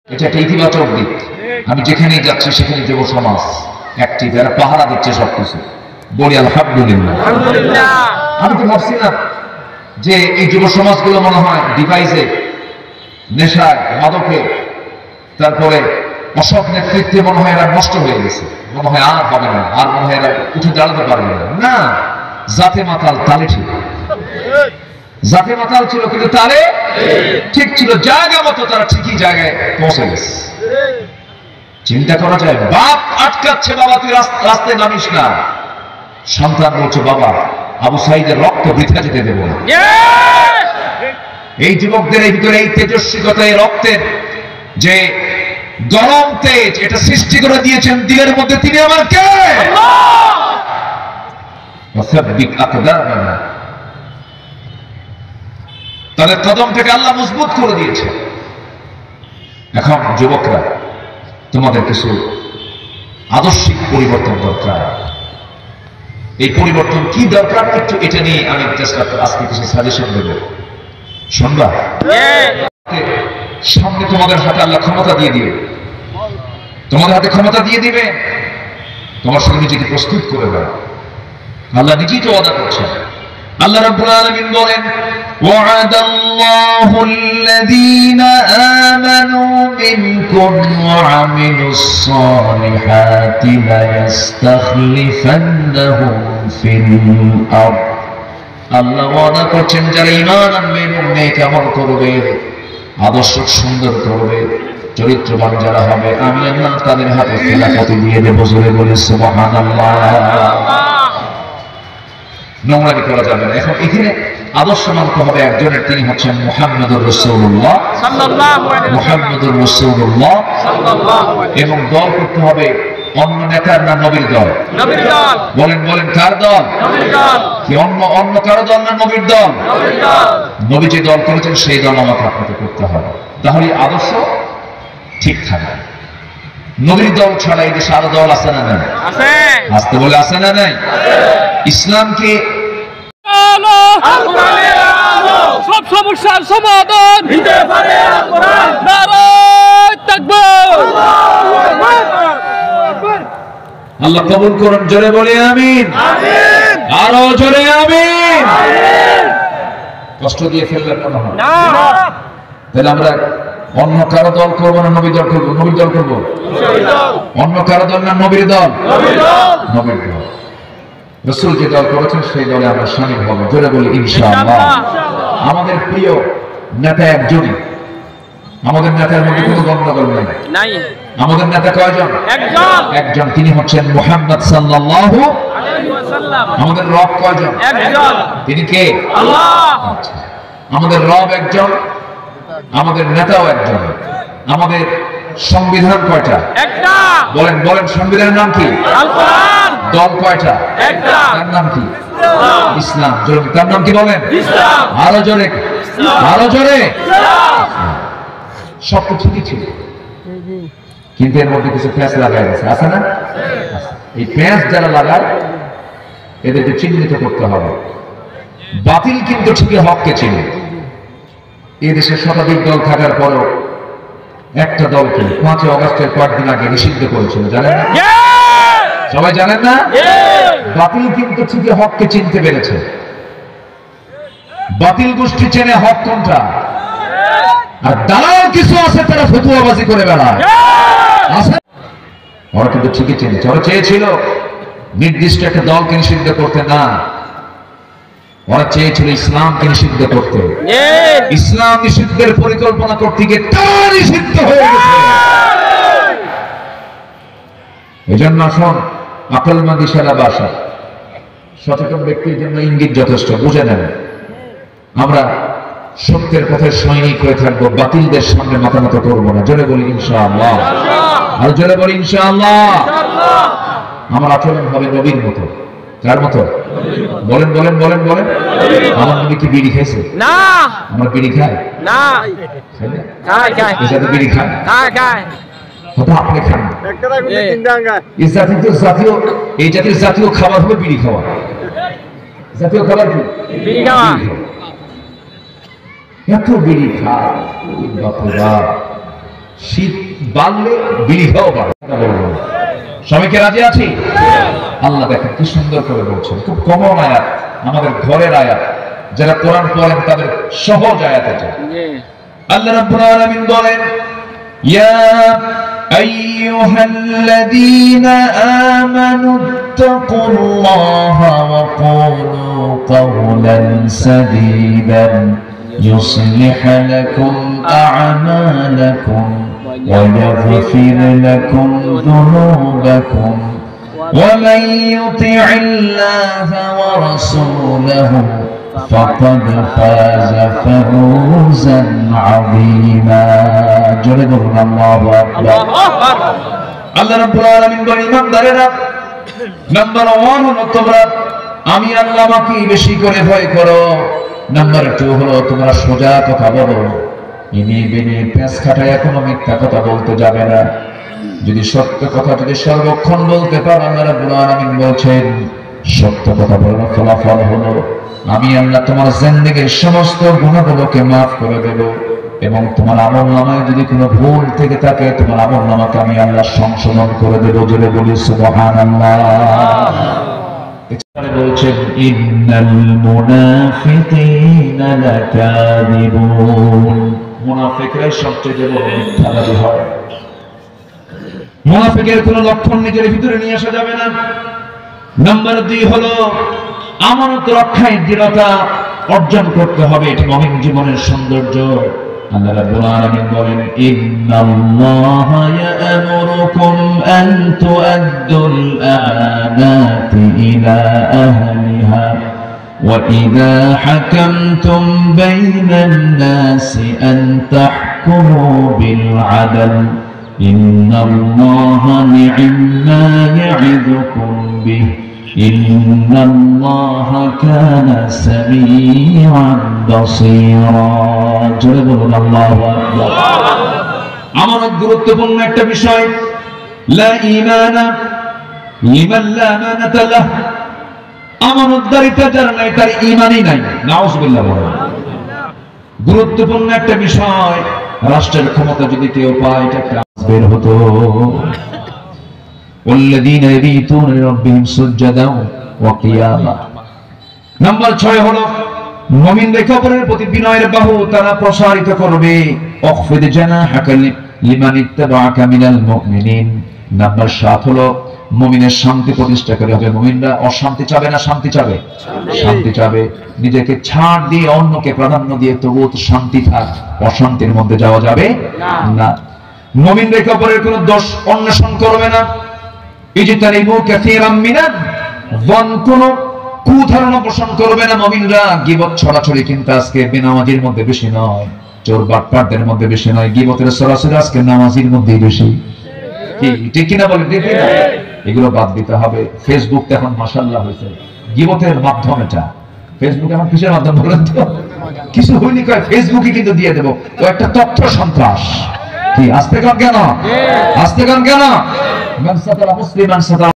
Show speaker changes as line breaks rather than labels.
এটা একটা ইতিবাচক দিক। আমি যেখানেই যাচ্ছি সেখানে যুব সমাজ অ্যাক্টিভ, এরা পাহারা দিচ্ছে সবকিছু। বলি আলহামদুলিল্লাহ। আমি তো ভাবছি না যে এই যুব সমাজগুলো মনে হয় ডিভাইসে, নেশায়, মাদকে, তারপরে অসৎ নেতৃত্বে মনে হয় এরা নষ্ট হয়ে গেছে, মনে হয় আর হবে না, আর মনে হয় এরা উঠে দাঁড়াতে পারবে না। না, জাতে মাতাল তালে ঠিক, জাতে মাতাল ছিল কিন্তু তালে ঠিক ছিল, জায়গা মতো তারা ঠিকই জায়গায় পৌঁছে গেছে। চিন্তা করা যায়, বাপ আটকাচ্ছে, বাবা তুই রাস্তায় নামিস না, সন্তান বলছে বাবা আবু সাইদের রক্ত বৃথা যেতে দেব না। এই যুবকদের এই ভিতরে এই তেজস্বিকতা, এই রক্তের যে গরম তেজ, এটা সৃষ্টি করে দিয়েছেন দিলের মধ্যে তিনি আমার কে? তাদের কদমটাকে আল্লাহ মজবুত করে দিয়েছে। এখন যুবকরা, তোমাদের কিছু আদর্শিক পরিবর্তন দরকার। এই পরিবর্তন কি দরকার একটু এটা নিয়ে আমি আজকে কিছু সাজেশন দেব, শুনবা? সামনে তোমাদের হাতে আল্লাহ ক্ষমতা দিয়ে দিবে, তোমাদের হাতে ক্ষমতা দিয়ে দিবে, তোমার সঙ্গে নিজেকে প্রস্তুত করে দাও। আল্লাহ নিজেই তো ওয়াদা করছেন। আল্লাহ রাব্বুল আলামিন বলেন, ওয়া'আদাল্লাহু আল্লাযীনা আমানু মিনকুম ওয়া আমিলুস সালিহাতি লা ইস্তাখলিফান্নাহুম ফিল আরদ। আল্লাহ ওয়াদা করছেন যারা ঈমান আনবে এবং নেক আমল করবে, আদর্শ সুন্দর করবে, চরিত্রবান যারা হবে, আমি আল্লাহ তাদের হাতে খেলাফত দিয়ে দেব। জোরে বলে সুবহানাল্লাহ। নোংরামি করা যাবে না। এখন এখানে আদর্শ মানতে হবে একজনের, তিনি হচ্ছেন মুহাম্মদুর রাসূলুল্লাহ সাল্লাল্লাহু আলাইহি ওয়াসাল্লাম, মুহাম্মদুর রাসূলুল্লাহ সাল্লাল্লাহু আলাইহি। এবং দল করতে হবে অন্য নেতার না নবীর দল? নবীর দল। বলেন বলেন, কার দল? নবীর দল। কি অন্য কারো দল না নবীর দল? নবীর দল। নবী যে দল করেছেন সেই দল আমাকে আপনাকে করতে হবে, তাহলে আদর্শ ঠিক থাকবে। নবীর দল ছাড়া এই দেশে আরো দল আছে না নাই? আছে। আসতে বলে আছে না নাই? ইসলামকে
সব সমস্যার সমাধান দিতে পারে কোরআন। নারায়ে তাকবীর।
আল্লাহ কবুল করুন। জোরে বলি আমিন। আমিন। আরো জোরে আমিন। আমিন। কষ্ট দিয়ে ফেললে কেন হয় না? তাহলে আমরা অন্য কারো দল করবো না নবীর দল করবো? নবীর দল করবো। অন্য কারো দল না নবীর দল? নবীর দল। রাসূল যে দল করেছেন সেই দলে আমরা শামিল হব। জোরে বলি ইনশাআল্লাহ। আমাদের প্রিয় নেতা একজনই, আমাদের নেতার মধ্যে কোনো গন্ডগোল নাই। আমাদের নেতা কয়জন? একজন, তিনি হচ্ছেন মুহাম্মদ সাল্লাল্লাহু আলাইহি ওয়াসাল্লাম। আমাদের রব কয়জন? একজন, তিনি কে? আল্লাহ। আমাদের রব একজন, আমাদের নেতাও একজন। আমাদের সংবিধান কয়টা? একটা। বলেন বলেন, সংবিধানের নাম কি? আল কোরআন। দল কয়টা? একটা। তার নাম কি? ইসলাম। জোরে, তার নাম কি বলেন? ইসলাম। আরো জোরে, আরো জোরে। সব তো ঠিকই ছিল, কিন্তু এর মধ্যে কিছু প্যাঁচ লাগাই গেছে, আছে না? এই প্যাঁচ যারা লাগায় এদেরকে চিহ্নিত করতে হবে। বাতিল কিন্তু ঠিকই হককে চিনে। এই দেশে শতাধিক দল থাকার পরও একটা দলকে 5 আগস্টের কয়েকদিন আগে নিষিদ্ধ করেছিল, জানেন না? সবাই জানেন না? বাতিল কিন্তু ঠিকই হককে চিনতে পেরেছে। বাতিল গোষ্ঠী চেনে হক কোনটা, আর দালাল কিছু আছে তারা ফতুয়াবাজি করে বেড়ায়, আছে। ওরা কিন্তু ঠিকই চেনেছে। ওরা চেয়েছিল নির্দিষ্ট একটা দলকে নিষিদ্ধ করতে, না, ওরা চেয়েছিল ইসলামকে নিষিদ্ধ করতে। ইসলাম নিষিদ্ধের পরিকল্পনা করতে গিয়ে তারা নিষিদ্ধ হয়ে গেছে। এই জন্য আসুন, আকলমন্দি সারা বাসা, সচেতন ব্যক্তির জন্য ইঙ্গিত যথেষ্ট, বুঝে নেন। আমরা সত্যের পথে সৈনিক হয়ে থাকবো, বাতিলদের সামনে মাথা নত করবো না। জোরে বলি ইনশাআল্লাহ। আর জোরে বলি ইনশাআল্লাহ। আমার আচরণ হবে নবীর মতো। কার মতো? বলেন বলেন বলেন বলেন। আমার নবী কি বিড়ি খাইছে? না। আমরা বিড়ি খাই না? খাই খাই। এই জাতীয় বিড়ি খায়? খায় খায়। হয়তো আপনি খান। এই জাতীয় জাতীয় খাবার হলো বিড়ি খাওয়া। জাতীয় খাবার কি? বিড়ি খাওয়া। এত বিড়ি খায়, শীত বাড়লে বিড়িটাও বাড়ে। সবাইকে রাজি আছি? আল্লাহ দেখেন কি সুন্দর করে বলছেন, খুব কমন আয়াত, আমাদের ঘরের আয়াত, যারা কোরআন পড়েন তাদের সহজ আয়াত এটা। আল্লাহ রাব্বুল আলামিন বলেন, ইয়া আইয়ুহাল্লাযীনা আমানু ইত্তাকুল্লাহা ওয়া কুলু কাওলান সাদীদান يصلح لكم أعمالكم ويغفر لكم ذنوبكم ومن يطع الله ورسوله فقد فاز فوزا عظيما جل الله أكبر الله رب العالمين بإمام دارنا نمبر 1 হলো তোমরা আমি আল্লাহকে বেশি করে ভয় করো। নাম্বার 2 হলো তোমরা সোজা কথা বলো, ইনি বিনি পেঁচ খাটায় কোনো মিথ্যা কথা বলতে যাবে না। যদি সত্য কথা যদি সর্বক্ষণ বলতে পারো, আল্লাহ রাব্বুল আলামিন বলছেন সত্য কথা বলার ফলাফল হলো আমি আল্লাহ তোমার জিন্দেগীর সমস্ত গুনাহগুলোকে মাফ করে দেব, এবং তোমার আমলনামায় যদি কোনো ভুল থেকে থাকে তোমার আমলনামাকে আমি আল্লাহ সংশোধন করে দেব। জোরে বলি সুবহানাল্লাহ। বলছেন ইন্নাল মুনাফিকিনা লাকাযিবুন, মুনাফিকরা সবচেয়ে বড় মিথ্যাবাদী হয়। মুনাফিকের কোন লক্ষণ নিজের ভিতরে নিয়ে আসা যাবে না। নাম্বার 2 হলো আমানত রক্ষায় দৃঢ়তা অর্জন করতে হবে, এটি মুমিন জীবনের সৌন্দর্য। আল্লাহ রাব্বুল আলামিন বলেন ইন্নাল্লাহা ইয়া'মুরুকুম আন তু'আদ্দুল আমানাতি ইলা আহলিহা ওয়া ইযা হাকামতুম বাইনান নাসি আন তাহকুমু বিল আদল ইন্নাল্লাহা নি'মা ইয়া'iদুকুম বিহি ইন্নাল্লাহা কানা সামিআন বাসীরা। জোরে বলুন আল্লাহু আকবার। আমানত গুরুত্বপূর্ণ একটা বিষয়। লা ঈমানা লিমান লা আমানাতা লাহ, আমানতদারিতা যার নাই তার ঈমানই নাই। নাউযুবিল্লাহ। গুরুত্বপূর্ণ একটা বিষয়। রাষ্ট্রের ক্ষমতা যদি কেউ পায় এটা একটা বের হতো। والذين يبيتون لربهم سجدا وقياما। নাম্বার 6 হলো মুমিন অপরের প্রতি বিনয়ের বাহু তারা প্রসারিত করবে। ওয়াখফিদ জানাহাকা লিমান ইত্তাবাআকা মিনাল মুমিনিন। নাম্বার 7 হলো মুমিনের শান্তি প্রতিষ্ঠা করে হবে। মুমিনরা অশান্তি চাবে না, শান্তি চাবে? শান্তি চাবে। নিজেকে ছাড় দিয়ে অন্যকে প্রাধান্য দিয়ে তবুও তো শান্তি থাক, অশান্তির মধ্যে যাওয়া যাবে না। মুমিন অপরের কোনো দোষ অন্বেষণ করবে না। ইজতানিবু কাসীরাম মিনাদ যান, কোনো কুধারণা পোষণ করবে না মুমিনরা। গীবত ছড়াছড়ি কিন্তু আজকে বেনামাজির মধ্যে বেশি নয়, চোর বাটপারদের মধ্যে বেশি নয়, গীবতের ছড়াছড়ি আজকে নামাজির মধ্যেই বেশি। কি ঠিক কিনা বলেন? ঠিক না? এগুলো বাদ দিতে হবে। ফেসবুক এখন মাশাআল্লাহ হয়েছে গীবতের মাধ্যম। এটা ফেসবুক এখন কিসের মাধ্যম বলেন তো? কিছু হয়নি কয় ফেসবুকে কিন্তু দিয়ে দেব, ও একটা তথ্য সন্ত্রাস। কি আসতে কেন? আসতে কেন? মান সাতারা মুসলিমান সাতারা